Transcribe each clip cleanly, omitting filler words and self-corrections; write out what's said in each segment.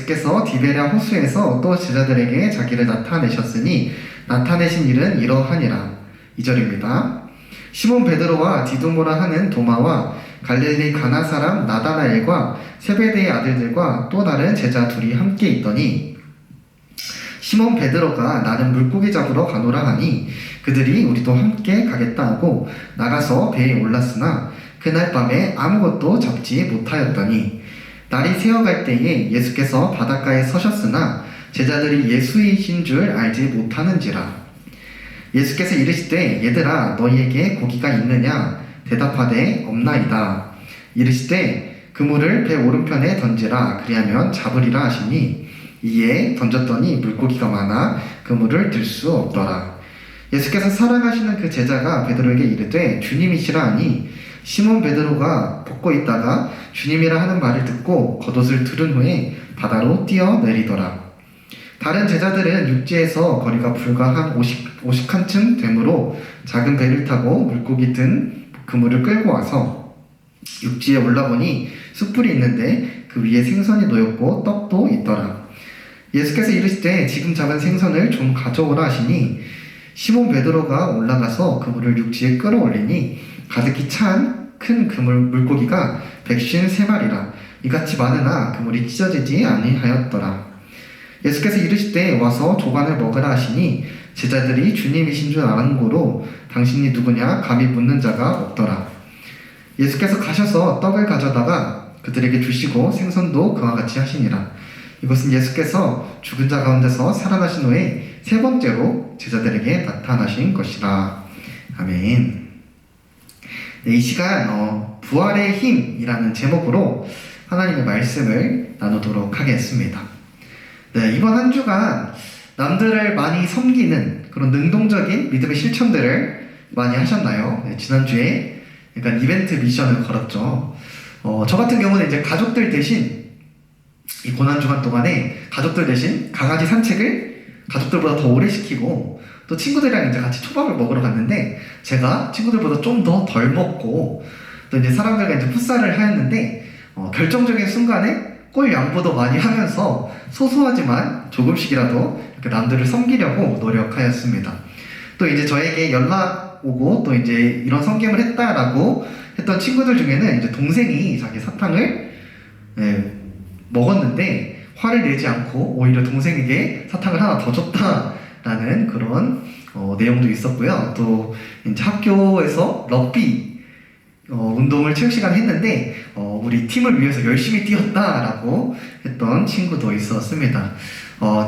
예수께서 디베랴 호수에서 또 제자들에게 자기를 나타내셨으니 나타내신 일은 이러하니라. 2절입니다. 시몬 베드로와 디두모라 하는 도마와 갈릴리 가나 사람 나다나엘과 세베대의 아들들과 또 다른 제자 둘이 함께 있더니 시몬 베드로가 나는 물고기 잡으러 가노라 하니 그들이 우리도 함께 가겠다 하고 나가서 배에 올랐으나 그날 밤에 아무것도 잡지 못하였더니 날이 새어갈 때에 예수께서 바닷가에 서셨으나 제자들이 예수이신 줄 알지 못하는지라. 예수께서 이르시되 얘들아 너희에게 고기가 있느냐 대답하되 없나이다. 이르시되 그물을 배 오른편에 던지라 그리하면 잡으리라 하시니 이에 던졌더니 물고기가 많아 그물을 들 수 없더라. 예수께서 사랑하시는 그 제자가 베드로에게 이르되 주님이시라 하니 시몬 베드로가 벗고 있다가 주님이라 하는 말을 듣고 겉옷을 두른 후에 바다로 뛰어내리더라. 다른 제자들은 육지에서 거리가 불과 한 50칸쯤 되므로 작은 배를 타고 물고기 든 그물을 끌고 와서 육지에 올라보니 숯불이 있는데 그 위에 생선이 놓였고 떡도 있더라. 예수께서 이르시되 지금 잡은 생선을 좀 가져오라 하시니 시몬 베드로가 올라가서 그물을 육지에 끌어올리니 가득히 찬 큰 물고기가 153마리라. 이같이 많으나 그물이 찢어지지 아니하였더라. 예수께서 이르시되 와서 조반을 먹으라 하시니 제자들이 주님이신 줄 아는 고로 당신이 누구냐 감히 묻는 자가 없더라. 예수께서 가셔서 떡을 가져다가 그들에게 주시고 생선도 그와 같이 하시니라. 이것은 예수께서 죽은 자 가운데서 살아나신 후에 세 번째로 제자들에게 나타나신 것이라. 아멘. 네, 이 시간 부활의 힘이라는 제목으로 하나님의 말씀을 나누도록 하겠습니다. 네, 이번 한 주간 남들을 많이 섬기는 그런 능동적인 믿음의 실천들을 많이 하셨나요? 네, 지난주에 약간 이벤트 미션을 걸었죠. 저 같은 경우는 이제 가족들 대신 이 고난주간 동안에 가족들 대신 강아지 산책을 가족들보다 더 오래 시키고 또 친구들이랑 이제 같이 초밥을 먹으러 갔는데 제가 친구들보다 좀 더 덜 먹고 또 이제 사람들과 이제 풋살을 하였는데 결정적인 순간에 골 양보도 많이 하면서 소소하지만 조금씩이라도 이렇게 남들을 섬기려고 노력하였습니다. 또 이제 저에게 연락 오고 또 이제 이런 섬김을 했다라고 했던 친구들 중에는 이제 동생이 자기 사탕을 먹었는데 화를 내지 않고 오히려 동생에게 사탕을 하나 더 줬다라는 그런 내용도 있었고요. 또 이제 학교에서 럭비 운동을 체육 시간에 했는데 우리 팀을 위해서 열심히 뛰었다라고 했던 친구도 있었습니다.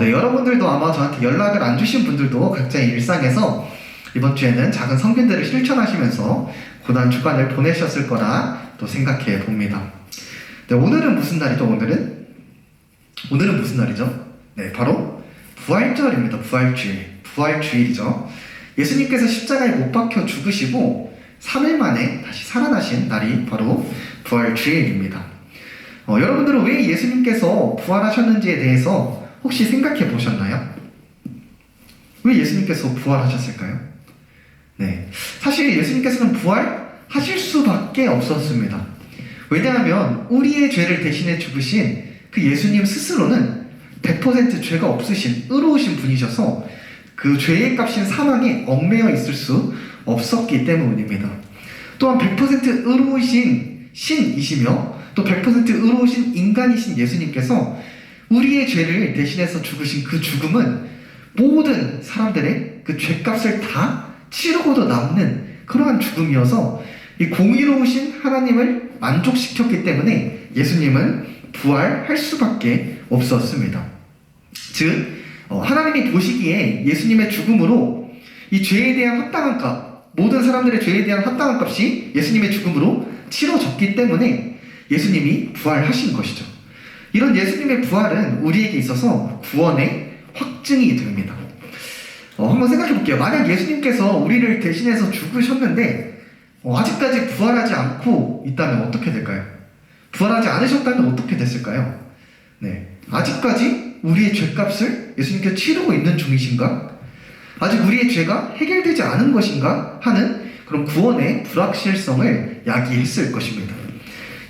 네, 여러분들도 아마 저한테 연락을 안 주신 분들도 각자의 일상에서 이번 주에는 작은 성균들을 실천하시면서 고난 주간을 보내셨을 거라 또 생각해 봅니다. 네, 오늘은 무슨 날이죠? 오늘은 무슨 날이죠? 네, 바로 부활절입니다. 부활주일이죠. 예수님께서 십자가에 못 박혀 죽으시고 3일 만에 다시 살아나신 날이 바로 부활주일입니다. 여러분들은 왜 예수님께서 부활하셨는지에 대해서 혹시 생각해 보셨나요? 왜 예수님께서 부활하셨을까요? 네, 사실 예수님께서는 부활하실 수밖에 없었습니다. 왜냐하면 우리의 죄를 대신해 죽으신 그 예수님 스스로는 100% 죄가 없으신 의로우신 분이셔서 그 죄의 값인 사망에 얽매여 있을 수 없었기 때문입니다. 또한 100% 의로우신 신이시며 또 100% 의로우신 인간이신 예수님께서 우리의 죄를 대신해서 죽으신 그 죽음은 모든 사람들의 그 죄값을 다 치르고도 남는 그러한 죽음이어서 이 공의로우신 하나님을 만족시켰기 때문에 예수님은 부활할 수밖에 없었습니다. 즉 하나님이 보시기에 예수님의 죽음으로 이 죄에 대한 합당한 값, 모든 사람들의 죄에 대한 합당한 값이 예수님의 죽음으로 치러졌기 때문에 예수님이 부활하신 것이죠. 이런 예수님의 부활은 우리에게 있어서 구원의 확증이 됩니다. 한번 생각해 볼게요. 만약 예수님께서 우리를 대신해서 죽으셨는데 아직까지 부활하지 않고 있다면 어떻게 될까요? 부활하지 않으셨다면 어떻게 됐을까요? 네, 아직까지 우리의 죄값을 예수님께서 치르고 있는 중이신가? 아직 우리의 죄가 해결되지 않은 것인가? 하는 그런 구원의 불확실성을 야기했을 것입니다.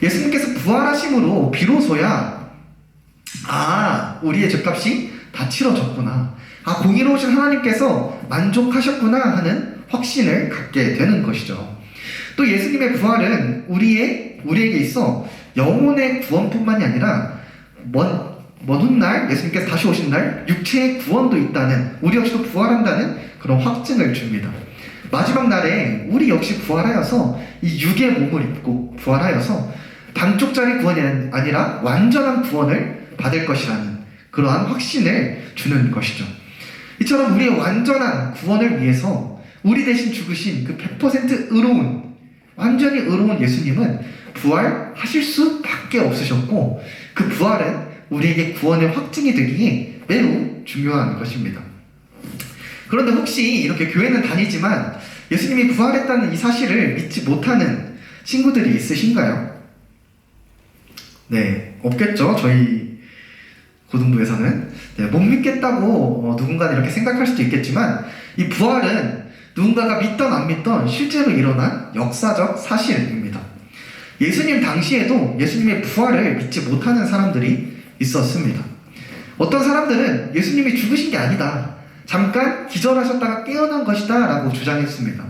예수님께서 부활하심으로 비로소야 우리의 죄값이 다 치러졌구나. 아, 공의로우신 하나님께서 만족하셨구나 하는 확신을 갖게 되는 것이죠. 또 예수님의 부활은 우리에게 있어 영혼의 구원뿐만이 아니라 먼 훗날 예수님께서 다시 오신 날 육체의 구원도 있다는, 우리 역시도 부활한다는 그런 확증을 줍니다. 마지막 날에 우리 역시 부활하여서 이 육의 몸을 입고 부활하여서 반쪽짜리 구원이 아니라 완전한 구원을 받을 것이라는 그러한 확신을 주는 것이죠. 이처럼 우리의 완전한 구원을 위해서 우리 대신 죽으신 그 100% 의로운, 완전히 의로운 예수님은 부활하실 수밖에 없으셨고, 그 부활은 우리에게 구원의 확증이 되기에 매우 중요한 것입니다. 그런데 혹시 이렇게 교회는 다니지만 예수님이 부활했다는 이 사실을 믿지 못하는 친구들이 있으신가요? 네, 없겠죠. 저희 고등부에서는. 네, 못 믿겠다고 누군가는 이렇게 생각할 수도 있겠지만, 이 부활은 누군가가 믿던 안 믿던 실제로 일어난 역사적 사실입니다. 예수님 당시에도 예수님의 부활을 믿지 못하는 사람들이 있었습니다. 어떤 사람들은 예수님이 죽으신 게 아니다, 잠깐 기절하셨다가 깨어난 것이다 라고 주장했습니다.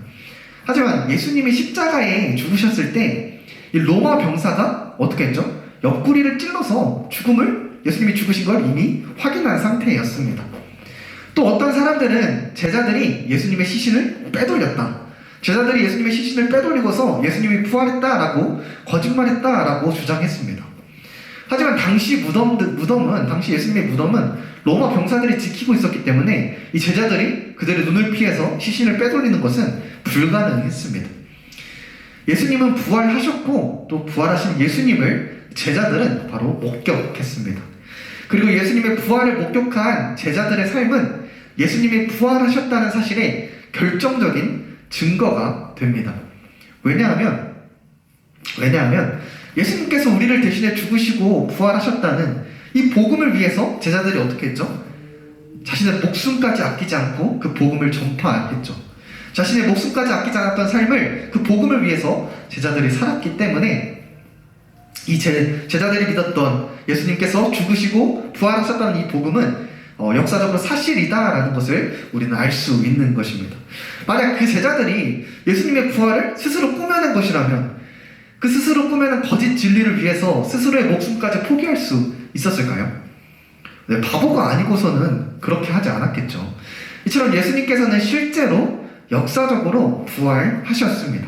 하지만 예수님이 십자가에 죽으셨을 때 이 로마 병사가 어떻게 했죠? 옆구리를 찔러서 예수님이 죽으신 걸 이미 확인한 상태였습니다. 또 어떤 사람들은 제자들이 예수님의 시신을 빼돌렸다, 제자들이 예수님의 시신을 빼돌리고서 예수님이 부활했다라고 거짓말했다라고 주장했습니다. 하지만 당시 당시 예수님의 무덤은 로마 병사들이 지키고 있었기 때문에 이 제자들이 그들의 눈을 피해서 시신을 빼돌리는 것은 불가능했습니다. 예수님은 부활하셨고, 또 부활하신 예수님을 제자들은 바로 목격했습니다. 그리고 예수님의 부활을 목격한 제자들의 삶은 예수님이 부활하셨다는 사실에 결정적인 증거가 됩니다. 왜냐하면 예수님께서 우리를 대신해 죽으시고 부활하셨다는 이 복음을 위해서 제자들이 어떻게 했죠? 자신의 목숨까지 아끼지 않고 그 복음을 전파했죠. 자신의 목숨까지 아끼지 않았던 삶을 그 복음을 위해서 제자들이 살았기 때문에 이 제자들이 믿었던 예수님께서 죽으시고 부활하셨다는 이 복음은 역사적으로 사실이다라는 것을 우리는 알 수 있는 것입니다. 만약 그 제자들이 예수님의 부활을 스스로 꾸며낸 것이라면, 그 스스로 꾸며낸 거짓 진리를 위해서 스스로의 목숨까지 포기할 수 있었을까요? 네, 바보가 아니고서는 그렇게 하지 않았겠죠. 이처럼 예수님께서는 실제로 역사적으로 부활하셨습니다.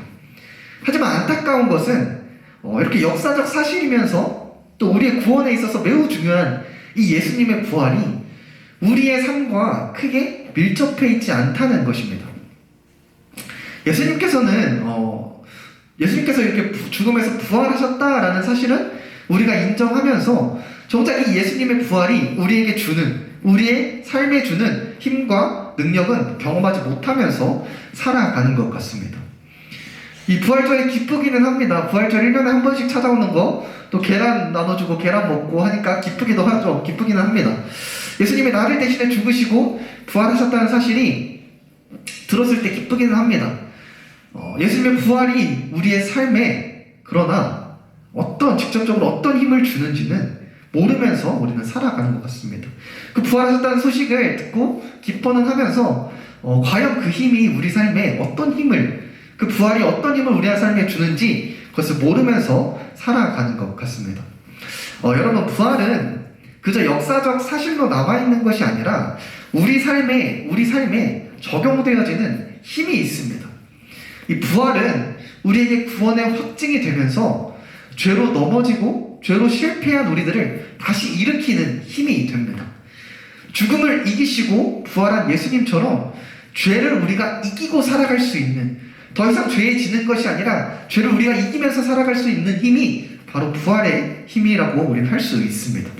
하지만 안타까운 것은 이렇게 역사적 사실이면서 또 우리의 구원에 있어서 매우 중요한 이 예수님의 부활이 우리의 삶과 크게 밀접해 있지 않다는 것입니다. 예수님께서 이렇게 죽음에서 부활하셨다라는 사실은 우리가 인정하면서 정작 이 예수님의 부활이 우리의 삶에 주는 힘과 능력은 경험하지 못하면서 살아가는 것 같습니다. 이 부활절이 기쁘기는 합니다. 부활절 1년에 한 번씩 찾아오는 거, 또 계란 나눠주고 계란 먹고 하니까 기쁘기도 하죠. 기쁘기는 합니다. 예수님이 나를 대신해 죽으시고 부활하셨다는 사실이 들었을 때 기쁘기는 합니다. 예수님의 부활이 우리의 삶에 그러나 직접적으로 어떤 힘을 주는지는 모르면서 우리는 살아가는 것 같습니다. 그 부활하셨다는 소식을 듣고 기뻐는 하면서 과연 그 힘이 우리 삶에 그 부활이 어떤 힘을 우리 삶에 주는지 그것을 모르면서 살아가는 것 같습니다. 여러분, 부활은 그저 역사적 사실로 남아있는 것이 아니라 우리 삶에 적용되어지는 힘이 있습니다. 이 부활은 우리에게 구원의 확증이 되면서 죄로 넘어지고 죄로 실패한 우리들을 다시 일으키는 힘이 됩니다. 죽음을 이기시고 부활한 예수님처럼 죄를 우리가 이기고 살아갈 수 있는, 더 이상 죄에 지는 것이 아니라 죄를 우리가 이기면서 살아갈 수 있는 힘이 바로 부활의 힘이라고 우리는 할 수 있습니다.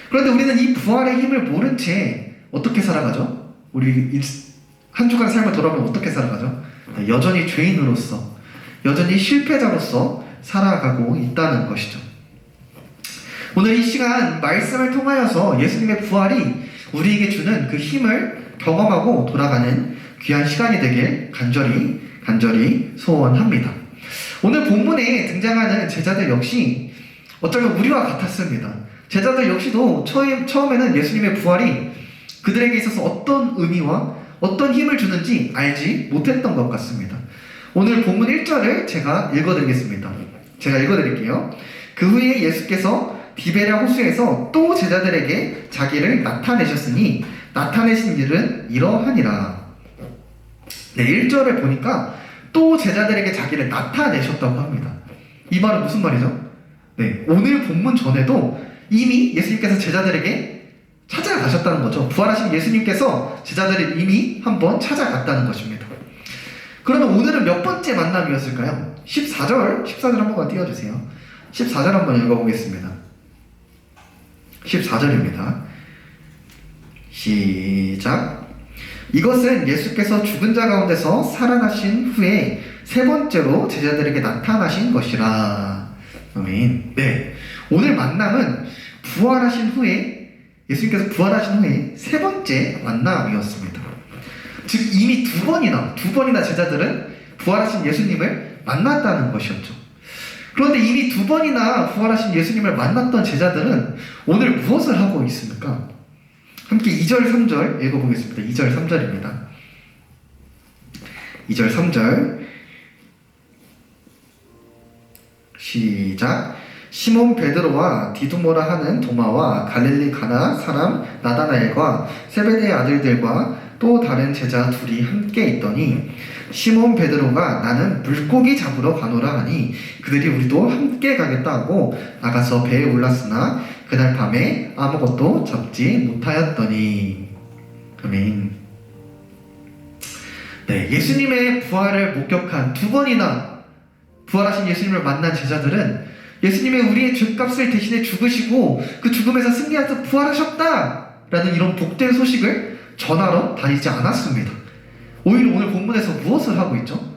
그런데 우리는 이 부활의 힘을 모른 채 어떻게 살아가죠? 우리 한 주간 삶을 돌아보면 어떻게 살아가죠? 여전히 죄인으로서, 여전히 실패자로서 살아가고 있다는 것이죠. 오늘 이 시간 말씀을 통하여서 예수님의 부활이 우리에게 주는 그 힘을 경험하고 돌아가는 귀한 시간이 되길 간절히 소원합니다. 오늘 본문에 등장하는 제자들 역시 어쩌면 우리와 같았습니다. 제자들 역시도 처음에는 예수님의 부활이 그들에게 있어서 어떤 의미와 어떤 힘을 주는지 알지 못했던 것 같습니다. 오늘 본문 1절을 제가 읽어드리겠습니다. 제가 읽어드릴게요. 그 후에 예수께서 디베랴 호수에서 또 제자들에게 자기를 나타내셨으니 나타내신 일은 이러하니라. 네, 1절을 보니까 또 제자들에게 자기를 나타내셨다고 합니다. 이 말은 무슨 말이죠? 네, 오늘 본문 전에도 이미 예수님께서 제자들에게 찾아가셨다는 거죠. 부활하신 예수님께서 제자들을 이미 한번 찾아갔다는 것입니다. 그러면 오늘은 몇 번째 만남이었을까요? 14절 한번 띄워주세요. 14절 한번 읽어보겠습니다. 14절입니다. 시작. 이것은 예수께서 죽은 자 가운데서 살아나신 후에 세 번째로 제자들에게 나타나신 것이라. 아멘. 네, 오늘 만남은 부활하신 후에 예수님께서 부활하신 후에 세 번째 만남이었습니다. 즉 이미 두 번이나 제자들은 부활하신 예수님을 만났다는 것이었죠. 그런데 이미 두 번이나 부활하신 예수님을 만났던 제자들은 오늘 무엇을 하고 있습니까? 함께 2절 3절 읽어보겠습니다. 2절 3절입니다. 2절 3절 시작. 시몬 베드로와 디두모라 하는 도마와 갈릴리 가나 사람 나다나엘과 세베대의 아들들과 또 다른 제자 둘이 함께 있더니 시몬 베드로가 나는 물고기 잡으러 가노라 하니 그들이 우리도 함께 가겠다 하고 나가서 배에 올랐으나 그날 밤에 아무것도 잡지 못하였더니. 아멘. 네, 예수님의 부활을 목격한 두 번이나 부활하신 예수님을 만난 제자들은 예수님의 우리의 죄값을 대신해 죽으시고 그 죽음에서 승리하셔서 부활하셨다라는 이런 복된 소식을 전하러 다니지 않았습니다. 오히려 오늘 본문에서 무엇을 하고 있죠?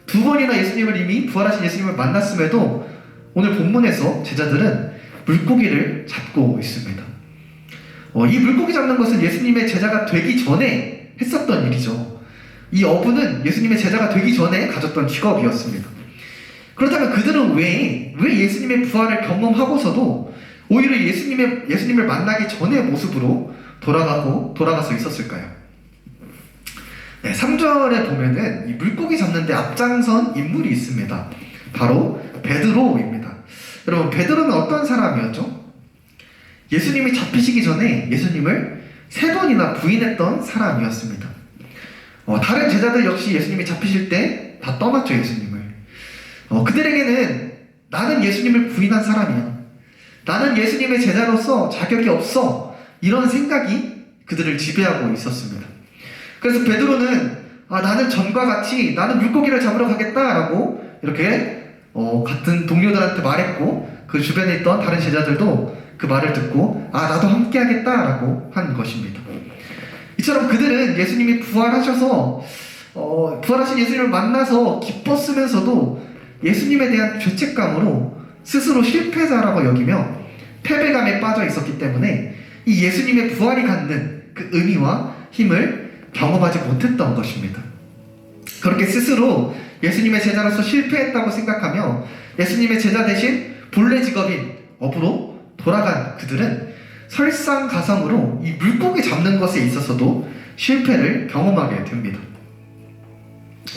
두 번이나 예수님을 이미 부활하신 예수님을 만났음에도 오늘 본문에서 제자들은 물고기를 잡고 있습니다. 이 물고기 잡는 것은 예수님의 제자가 되기 전에 했었던 일이죠. 이 어부는 예수님의 제자가 되기 전에 가졌던 직업이었습니다. 그렇다면 그들은 왜 예수님의 부활을 경험하고서도 오히려 예수님을 만나기 전의 모습으로 돌아가서 있었을까요? 네, 3절에 보면은 이 물고기 잡는데 앞장선 인물이 있습니다. 바로 베드로입니다. 여러분, 베드로는 어떤 사람이었죠? 예수님이 잡히시기 전에 예수님을 3번이나 부인했던 사람이었습니다. 다른 제자들 역시 예수님이 잡히실 때 다 떠났죠, 예수님을. 그들에게는 나는 예수님을 부인한 사람이야, 나는 예수님의 제자로서 자격이 없어, 이런 생각이 그들을 지배하고 있었습니다. 그래서 베드로는 나는 전과 같이 나는 물고기를 잡으러 가겠다라고 이렇게 같은 동료들한테 말했고 그 주변에 있던 다른 제자들도 그 말을 듣고 나도 함께 하겠다라고 한 것입니다. 이처럼 그들은 예수님이 부활하셔서 부활하신 예수님을 만나서 기뻤으면서도 예수님에 대한 죄책감으로 스스로 실패자라고 여기며 패배감에 빠져 있었기 때문에 이 예수님의 부활이 갖는 그 의미와 힘을 경험하지 못했던 것입니다. 그렇게 스스로 예수님의 제자로서 실패했다고 생각하며 예수님의 제자 대신 본래 직업인 어부로 돌아간 그들은 설상가상으로 이 물고기 잡는 것에 있어서도 실패를 경험하게 됩니다.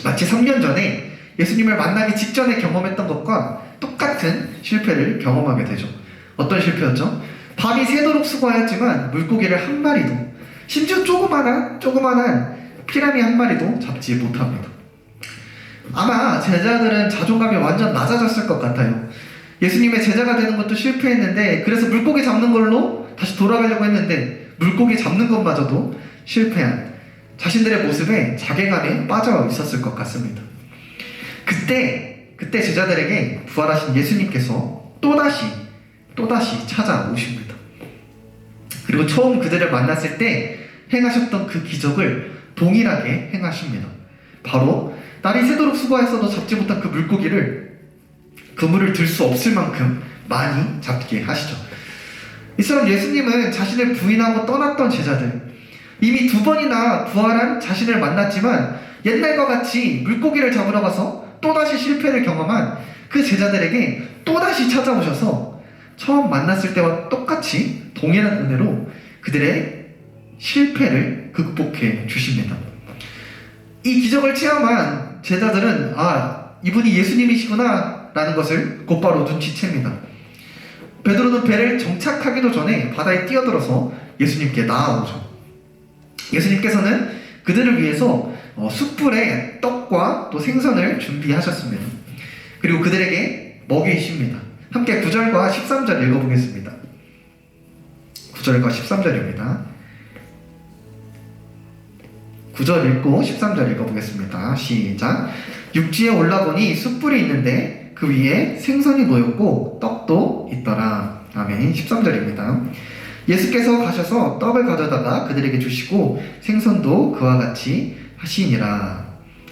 마치 3년 전에 예수님을 만나기 직전에 경험했던 것과 똑같은 실패를 경험하게 되죠. 어떤 실패였죠? 밤이 새도록 수고하였지만 물고기를 한 마리도, 심지어 조그만한 피라미 한 마리도 잡지 못합니다. 아마 제자들은 자존감이 완전 낮아졌을 것 같아요. 예수님의 제자가 되는 것도 실패했는데, 그래서 물고기 잡는 걸로 다시 돌아가려고 했는데 물고기 잡는 것마저도 실패한 자신들의 모습에 자괴감에 빠져 있었을 것 같습니다. 그때 제자들에게 부활하신 예수님께서 또다시 찾아오십니다. 그리고 처음 그들을 만났을 때 행하셨던 그 기적을 동일하게 행하십니다. 바로 날이 새도록 수고했어도 잡지 못한 그 물고기를 그물을 들 수 없을 만큼 많이 잡게 하시죠. 이처럼 예수님은 자신을 부인하고 떠났던 제자들, 이미 2번이나 부활한 자신을 만났지만 옛날과 같이 물고기를 잡으러 가서 또다시 실패를 경험한 그 제자들에게 또다시 찾아오셔서 처음 만났을 때와 똑같이 동일한 은혜로 그들의 실패를 극복해 주십니다. 이 기적을 체험한 제자들은 이분이 예수님이시구나 라는 것을 곧바로 눈치챕니다. 베드로는 배를 정착하기도 전에 바다에 뛰어들어서 예수님께 나아오죠. 예수님께서는 그들을 위해서 숯불에 떡과 또 생선을 준비하셨습니다. 그리고 그들에게 먹이십니다. 함께 9절과 13절 읽어보겠습니다. 9절과 13절입니다. 9절 읽고 13절 읽어보겠습니다. 시작. 육지에 올라보니 숯불이 있는데 그 위에 생선이 놓였고 떡도 있더라. 아멘. 13절입니다. 예수께서 가셔서 떡을 가져다가 그들에게 주시고 생선도 그와 같이 하시니라.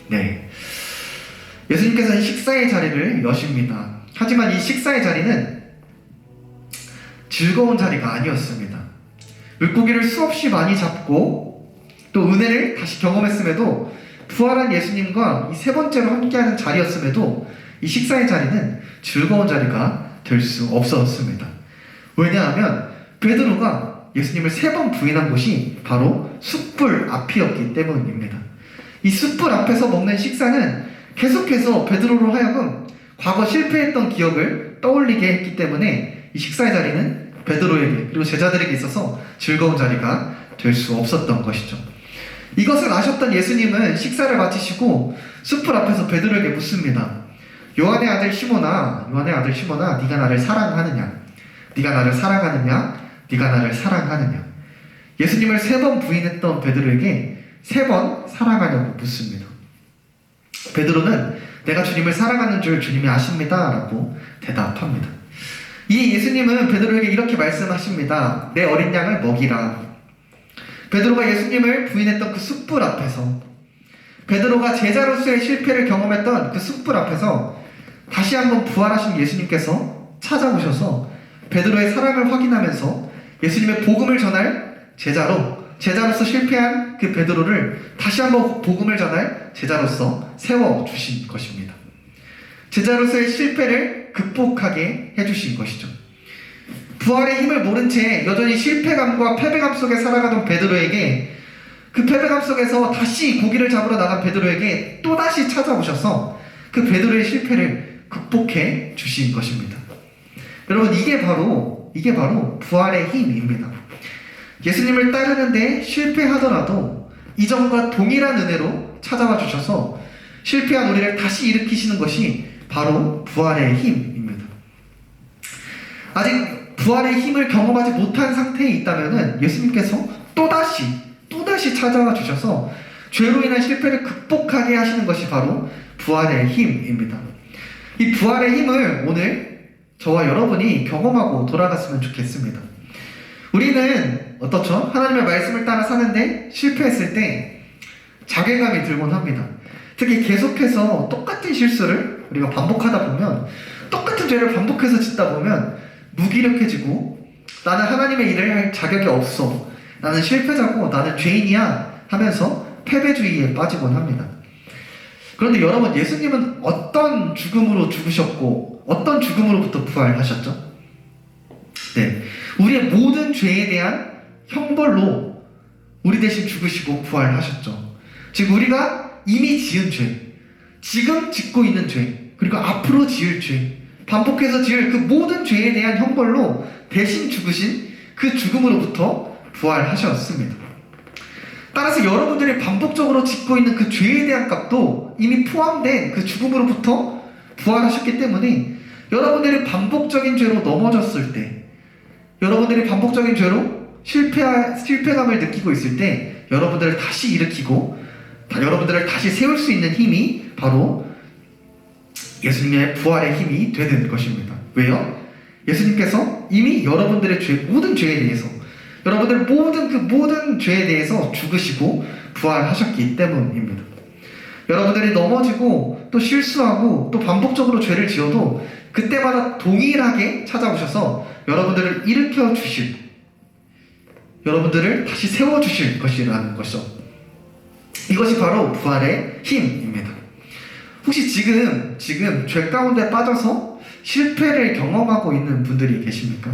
네. 예수님께서 이 식사의 자리를 여십니다. 하지만 이 식사의 자리는 즐거운 자리가 아니었습니다. 물고기를 수없이 많이 잡고 또 은혜를 다시 경험했음에도 부활한 예수님과 이 세 번째로 함께하는 자리였음에도 이 식사의 자리는 즐거운 자리가 될 수 없었습니다. 왜냐하면 베드로가 예수님을 3번 부인한 곳이 바로 숯불 앞이었기 때문입니다. 이 숯불 앞에서 먹는 식사는 계속해서 베드로로 하여금 과거 실패했던 기억을 떠올리게 했기 때문에 이 식사의 자리는 베드로에게 그리고 제자들에게 있어서 즐거운 자리가 될 수 없었던 것이죠. 이것을 아셨던 예수님은 식사를 마치시고 숯불 앞에서 베드로에게 묻습니다. 요한의 아들 시몬아, 네가 나를 사랑하느냐? 네가 나를 사랑하느냐? 네가 나를 사랑하느냐? 예수님을 3번 부인했던 베드로에게 3번 사랑하냐고 묻습니다. 베드로는 내가 주님을 사랑하는 줄 주님이 아십니다 라고 대답합니다. 이 예수님은 베드로에게 이렇게 말씀하십니다. 내 어린 양을 먹이라. 베드로가 예수님을 부인했던 그 숯불 앞에서, 베드로가 제자로서의 실패를 경험했던 그 숯불 앞에서 다시 한번 부활하신 예수님께서 찾아오셔서 베드로의 사랑을 확인하면서 예수님의 복음을 전할 제자로서 실패한 그 베드로를 다시 한번 복음을 전할 제자로서 세워주신 것입니다. 제자로서의 실패를 극복하게 해주신 것이죠. 부활의 힘을 모른 채 여전히 실패감과 패배감 속에 살아가던 베드로에게, 그 패배감 속에서 다시 고기를 잡으러 나간 베드로에게 또다시 찾아오셔서 그 베드로의 실패를 극복해 주신 것입니다. 여러분, 이게 바로 부활의 힘입니다. 예수님을 따르는데 실패하더라도 이전과 동일한 은혜로 찾아와 주셔서 실패한 우리를 다시 일으키시는 것이 바로 부활의 힘입니다. 아직 부활의 힘을 경험하지 못한 상태에 있다면 예수님께서 또다시 찾아와 주셔서 죄로 인한 실패를 극복하게 하시는 것이 바로 부활의 힘입니다. 이 부활의 힘을 오늘 저와 여러분이 경험하고 돌아갔으면 좋겠습니다. 우리는 어떻죠? 하나님의 말씀을 따라 사는데 실패했을 때 자괴감이 들곤 합니다. 특히 계속해서 똑같은 실수를 우리가 반복하다 보면, 똑같은 죄를 반복해서 짓다 보면 무기력해지고 나는 하나님의 일을 할 자격이 없어, 나는 실패자고 나는 죄인이야 하면서 패배주의에 빠지곤 합니다. 그런데 여러분, 예수님은 어떤 죽음으로 죽으셨고 어떤 죽음으로부터 부활하셨죠? 네, 우리의 모든 죄에 대한 형벌로 우리 대신 죽으시고 부활하셨죠. 즉 우리가 이미 지은 죄, 지금 짓고 있는 죄, 그리고 앞으로 지을 죄, 반복해서 지을 그 모든 죄에 대한 형벌로 대신 죽으신 그 죽음으로부터 부활하셨습니다. 따라서 여러분들이 반복적으로 짓고 있는 그 죄에 대한 값도 이미 포함된 그 죽음으로부터 부활하셨기 때문에 여러분들이 반복적인 죄로 넘어졌을 때, 여러분들이 반복적인 죄로 실패감을 느끼고 있을 때 여러분들을 다시 일으키고 여러분들을 다시 세울 수 있는 힘이 바로 예수님의 부활의 힘이 되는 것입니다. 왜요? 예수님께서 이미 여러분들의 모든 죄에 대해서, 여러분들 모든 죄에 대해서 죽으시고 부활하셨기 때문입니다. 여러분들이 넘어지고 또 실수하고 또 반복적으로 죄를 지어도 그때마다 동일하게 찾아오셔서 여러분들을 일으켜 주실, 여러분들을 다시 세워 주실 것이라는 것이죠. 이것이 바로 부활의 힘입니다. 혹시 지금 죄 가운데 빠져서 실패를 경험하고 있는 분들이 계십니까?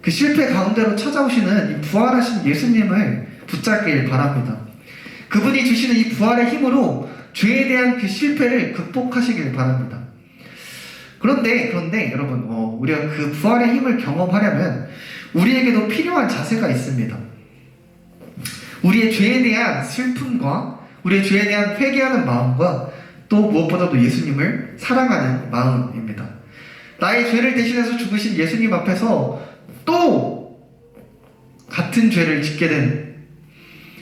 그 실패 가운데로 찾아오시는 이 부활하신 예수님을 붙잡길 바랍니다. 그분이 주시는 이 부활의 힘으로 죄에 대한 그 실패를 극복하시길 바랍니다. 그런데 여러분, 우리가 그 부활의 힘을 경험하려면 우리에게도 필요한 자세가 있습니다. 우리의 죄에 대한 슬픔과 우리의 죄에 대한 회개하는 마음과 또 무엇보다도 예수님을 사랑하는 마음입니다. 나의 죄를 대신해서 죽으신 예수님 앞에서 또 같은 죄를 짓게 된,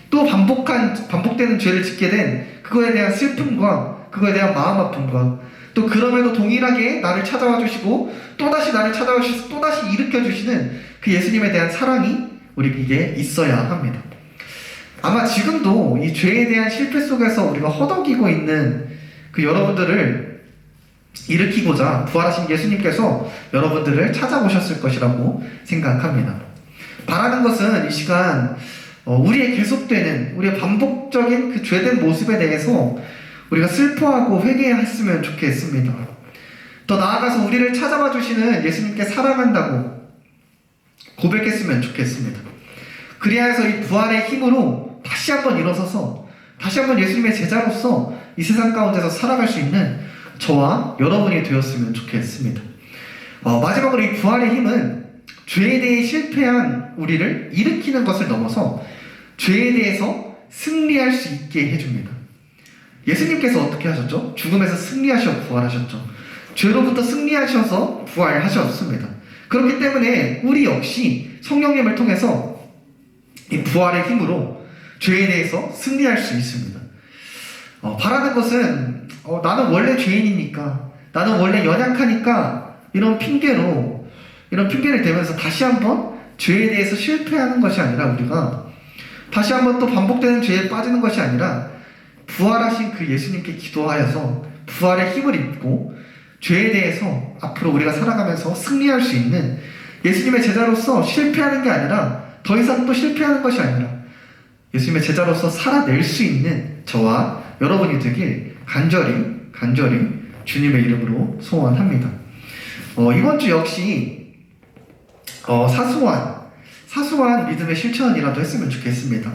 또 반복되는 죄를 짓게 된 그거에 대한 슬픔과 그거에 대한 마음 아픔과 또 그럼에도 동일하게 나를 찾아와 주시고 또다시 나를 찾아와 주셔서 또다시 일으켜 주시는 그 예수님에 대한 사랑이 우리에게 있어야 합니다. 아마 지금도 이 죄에 대한 실패 속에서 우리가 허덕이고 있는 그 여러분들을 일으키고자 부활하신 예수님께서 여러분들을 찾아오셨을 것이라고 생각합니다. 바라는 것은 이 시간 우리의 계속되는, 우리의 반복적인 그 죄된 모습에 대해서 우리가 슬퍼하고 회개했으면 좋겠습니다. 더 나아가서 우리를 찾아와 주시는 예수님께 사랑한다고 고백했으면 좋겠습니다. 그리하여서 이 부활의 힘으로 다시 한번 일어서서 다시 한번 예수님의 제자로서 이 세상 가운데서 살아갈 수 있는 저와 여러분이 되었으면 좋겠습니다. 마지막으로 이 부활의 힘은 죄에 대해 실패한 우리를 일으키는 것을 넘어서 죄에 대해서 승리할 수 있게 해줍니다. 예수님께서 어떻게 하셨죠? 죽음에서 승리하셔 부활하셨죠. 죄로부터 승리하셔서 부활하셨습니다. 그렇기 때문에 우리 역시 성령님을 통해서 이 부활의 힘으로 죄에 대해서 승리할 수 있습니다. 바라는 것은 나는 원래 죄인이니까, 나는 원래 연약하니까 이런 핑계를 대면서 다시 한번 죄에 대해서 실패하는 것이 아니라, 우리가 다시 한번 또 반복되는 죄에 빠지는 것이 아니라 부활하신 그 예수님께 기도하여서 부활의 힘을 입고 죄에 대해서 앞으로 우리가 살아가면서 승리할 수 있는 예수님의 제자로서 실패하는 게 아니라, 더 이상 또 실패하는 것이 아니라 예수님의 제자로서 살아낼 수 있는 저와 여러분이 되길 간절히 주님의 이름으로 소원합니다. 이번 주 역시 사소한 믿음의 실천이라도 했으면 좋겠습니다.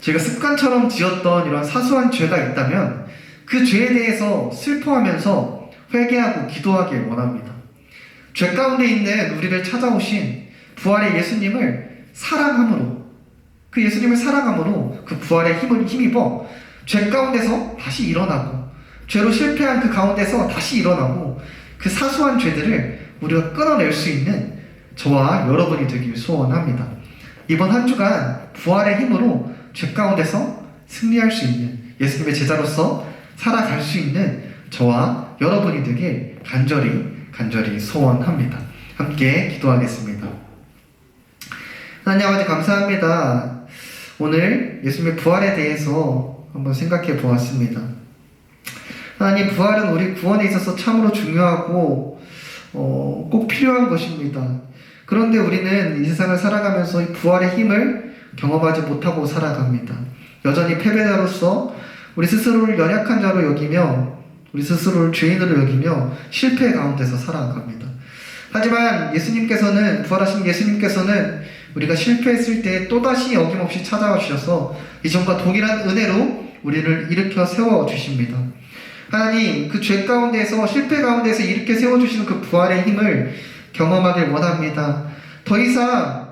제가 습관처럼 지었던 이런 사소한 죄가 있다면 그 죄에 대해서 슬퍼하면서 회개하고 기도하길 원합니다. 죄 가운데 있는 우리를 찾아오신 부활의 예수님을 사랑함으로, 그 예수님을 사랑함으로 그 부활의 힘을 힘입어 죄 가운데서 다시 일어나고, 죄로 실패한 그 가운데서 다시 일어나고, 그 사소한 죄들을 우리가 끊어낼 수 있는 저와 여러분이 되길 소원합니다. 이번 한 주간 부활의 힘으로 죄 가운데서 승리할 수 있는, 예수님의 제자로서 살아갈 수 있는 저와 여러분이 되길 간절히 소원합니다. 함께 기도하겠습니다. 하나님 아버지, 감사합니다. 오늘 예수님의 부활에 대해서 한번 생각해 보았습니다. 하나님, 부활은 우리 구원에 있어서 참으로 중요하고 꼭 필요한 것입니다. 그런데 우리는 이 세상을 살아가면서 이 부활의 힘을 경험하지 못하고 살아갑니다. 여전히 패배자로서 우리 스스로를 연약한 자로 여기며, 우리 스스로를 죄인으로 여기며 실패 가운데서 살아갑니다. 하지만 예수님께서는, 부활하신 예수님께서는 우리가 실패했을 때 또다시 어김없이 찾아와 주셔서 이전과 동일한 은혜로 우리를 일으켜 세워주십니다. 하나님, 그 죄 가운데서, 실패 가운데서 일으켜 세워주시는 그 부활의 힘을 경험하길 원합니다. 더 이상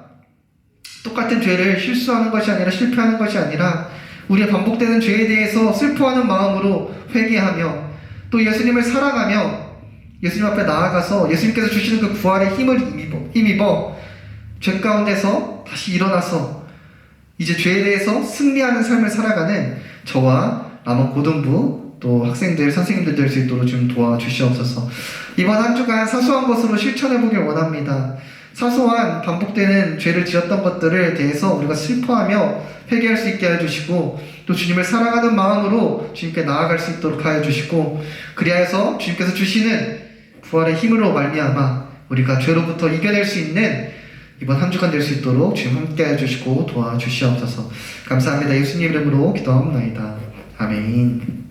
똑같은 죄를 실수하는 것이 아니라, 실패하는 것이 아니라 우리의 반복되는 죄에 대해서 슬퍼하는 마음으로 회개하며 또 예수님을 사랑하며 예수님 앞에 나아가서 예수님께서 주시는 그 부활의 힘을 힘입어 죄 가운데서 다시 일어나서 이제 죄에 대해서 승리하는 삶을 살아가는 저와 남은 고등부 또 학생들, 선생님들 될 수 있도록 좀 도와주시옵소서. 이번 한 주간 사소한 것으로 실천해보길 원합니다. 사소한 반복되는 죄를 지었던 것들에 대해서 우리가 슬퍼하며 회개할 수 있게 해주시고, 또 주님을 사랑하는 마음으로 주님께 나아갈 수 있도록 하여 주시고, 그리하여서 주님께서 주시는 부활의 힘으로 말미암아 우리가 죄로부터 이겨낼 수 있는 이번 한 주간 될 수 있도록 주님 함께 해주시고 도와주시옵소서. 감사합니다. 예수님 이름으로 기도합니다. 아멘.